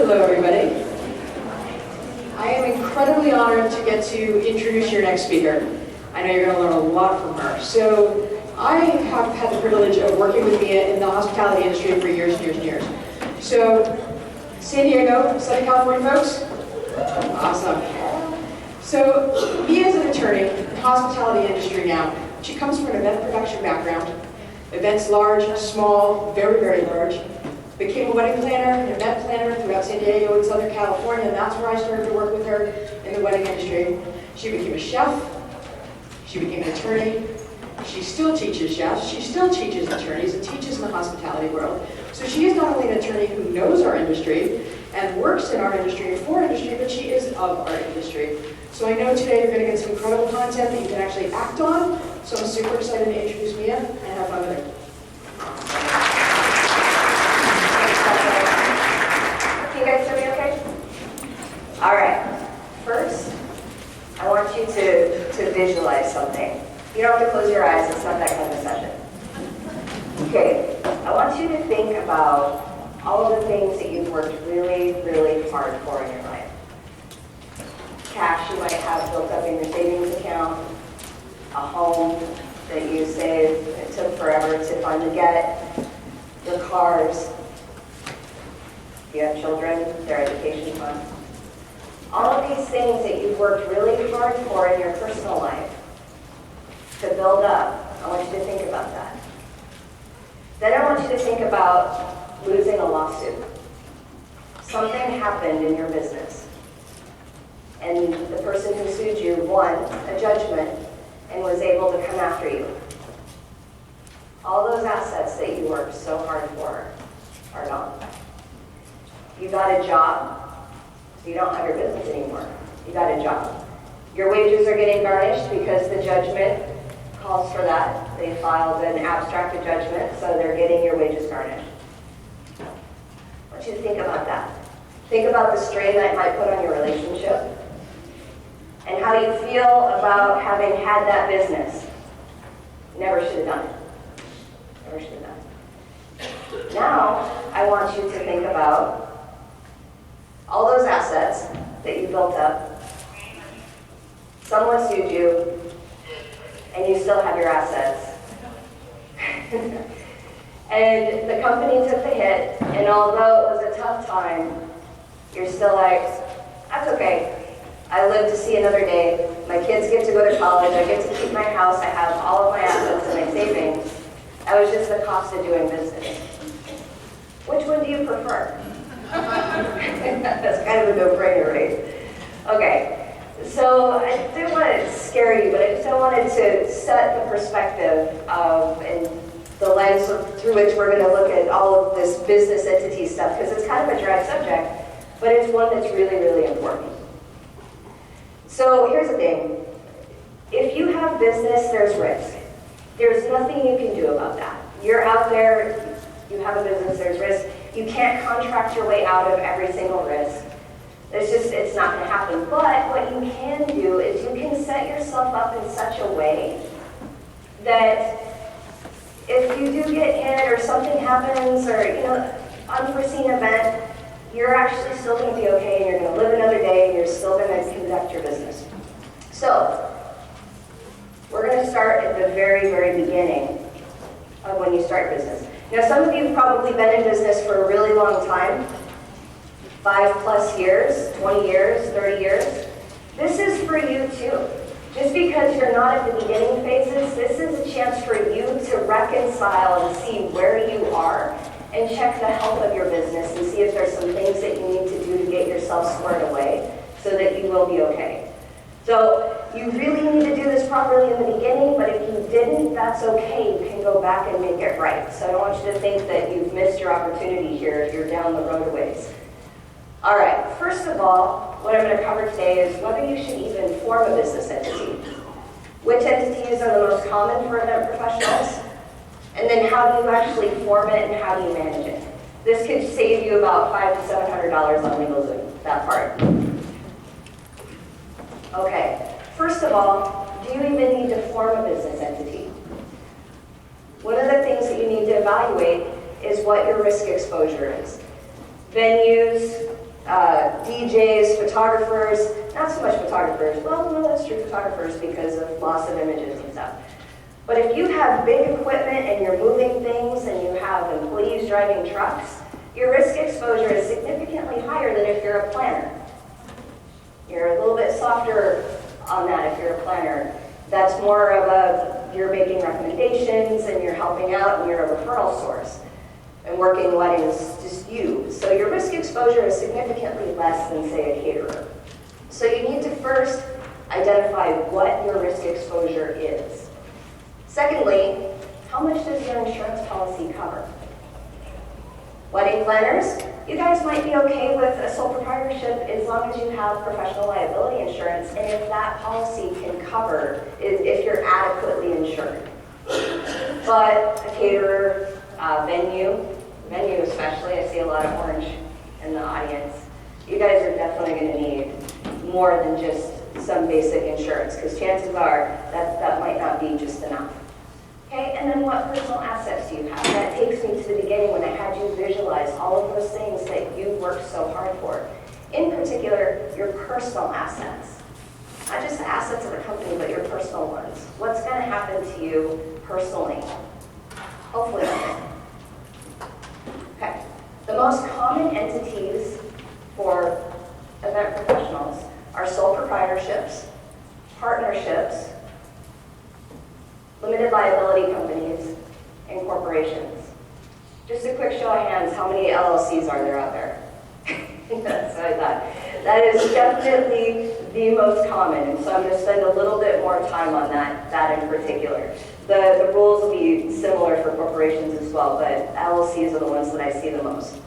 Hello, everybody. I am incredibly honored to get to introduce your next speaker. I know you're going to learn a lot from her. So I have had the privilege of working with Mia in the hospitality industry for years and years and years. So San Diego, Southern California folks? Awesome. So Mia is an attorney in the hospitality industry now. She comes from an event production background. Events large, small, very, very large. Became a wedding planner, an event planner throughout San Diego and Southern California, and that's where I started to work with her in the wedding industry. She became a chef. She became an attorney. She still teaches chefs. She still teaches attorneys and teaches in the hospitality world. So she is not only an attorney who knows our industry and works in our industry and for industry, but she is of our industry. So I know today you're going to get some incredible content that you can actually act on. So I'm super excited to introduce Mia and have fun with her. Can you guys hear me okay? All right. First, I want you to visualize something. You don't have to close your eyes. It's not that kind of session. Okay. I want you to think about all of the things that you've worked really, really hard for in your life. Cash you might have built up in your savings account, a home that you saved, it took forever to finally get, your cars, if you have children, their education fund. All of these things that you've worked really hard for in your personal life to build up, I want you to think about that. Then I want you to think about losing a lawsuit. Something happened in your business, and the person who sued you won a judgment and was able to come after you. All those assets that you worked so hard for are gone. You got a job, so you don't have your business anymore. You got a job. Your wages are getting garnished because the judgment calls for that. They filed an abstracted judgment, so they're getting your wages garnished. I want you to think about that. Think about the strain that it might put on your relationship and how you feel about having had that business. Never should have done it. Never should have done it. Now, I want you to think about all those assets that you built up. Someone sued you, and you still have your assets. And the company took the hit, and although it was a tough time, you're still like, that's okay. I live to see another day. My kids get to go to college. I get to keep my house. I have all of my assets and my savings. That was just the cost of doing business. Which one do you prefer? That's kind of a no-brainer, right? Okay, so I didn't want to scare you, but I just wanted to set the perspective of and the lens through which we're going to look at all of this business entity stuff, because it's kind of a dry subject, but it's one that's really, really important. So here's the thing. If you have business, there's risk. There's nothing you can do about that. You're out there, you have a business, there's risk. You can't contract your way out of every single risk. It's not going to happen. But what you can do is you can set yourself up in such a way that if you do get hit or something happens or, unforeseen event, you're actually still going to be okay and you're going to live another day and you're still going to conduct your business. So, we're going to start at the very, very beginning of when you start business. Now, some of you have probably been in business for a really long time, 5+ years, 20 years, 30 years. This is for you too. Just because you're not at the beginning phases, this is a chance for you to reconcile and see where you are and check the health of your business and see if there's some things that you need to do to get yourself squared away so that you will be okay. So you really need to do this properly in the beginning, but if you didn't, that's okay. You can go back and make it right. So I don't want you to think that you've missed your opportunity here if you're down the road a ways. All right, first of all, what I'm going to cover today is whether you should even form a business entity. Which entities are the most common for event professionals? And then how do you actually form it and how do you manage it? This could save you about $500 to $700 on LegalZoom, that part. Okay, first of all, do you even need to form a business entity? One of the things that you need to evaluate is what your risk exposure is. Venues, DJs, photographers, not so much photographers, well, no, that's true, photographers because of loss of images and stuff. But if you have big equipment and you're moving things and you have employees driving trucks, your risk exposure is significantly higher than if you're a planner. You're a little bit softer on that if you're a planner. That's more of you're making recommendations and you're helping out and you're a referral source. And working weddings, just you. So your risk exposure is significantly less than, say, a caterer. So you need to first identify what your risk exposure is. Secondly, how much does your insurance policy cover? Wedding planners, you guys might be okay with a sole proprietorship as long as you have professional liability insurance and if that policy can cover, if you're adequately insured. But a caterer, venue especially, I see a lot of orange in the audience. You guys are definitely going to need more than just some basic insurance because chances are that might not be just enough. Okay, and then what personal assets do you have? That takes me to the beginning when I had you visualize all of those things that you worked so hard for. In particular, your personal assets. Not just the assets of the company, but your personal ones. What's going to happen to you personally? Hopefully nothing. Okay, the most common entities for event professionals are sole proprietorships, partnerships, limited liability companies, and corporations. Just a quick show of hands, how many LLCs are there out there? That's what I thought. That is definitely the most common, and so I'm going to spend a little bit more time on that in particular. The rules will be similar for corporations as well, but LLCs are the ones that I see the most.